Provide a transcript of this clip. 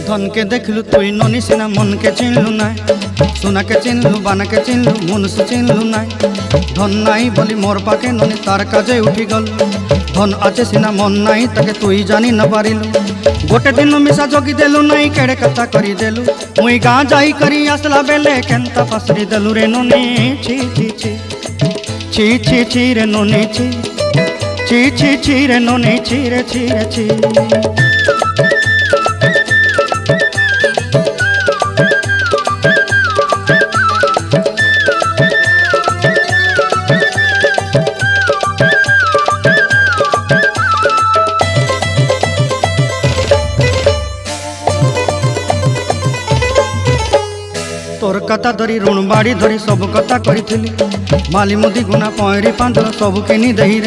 धन के देखलु तुई ननी सिना मन के चिन्हलु ना सोना के चिन्हलु बाना के चिन्हलु मुनुष चिन्हलु ना धन नाई बोली मोर पाके ननी तार काजे उठी गल धन आचे सिना मन नाई ताके तुई जानी न पारिलु गोटे दिन मिसा जोगी देलु नाई केड़े कथा करी देलु मुई गाँ जाई करी आसला बेले केंता पसरी देलु रे ननी छी छी छी छी छी छी रे ननी छी छी छी छी रे ननी छी रे छी रे छी। तोर कथा धरी ऋण बाड़ी धरी सब कथा करी माली मुदी गुना पहरी पांडल सब किनी दही रे।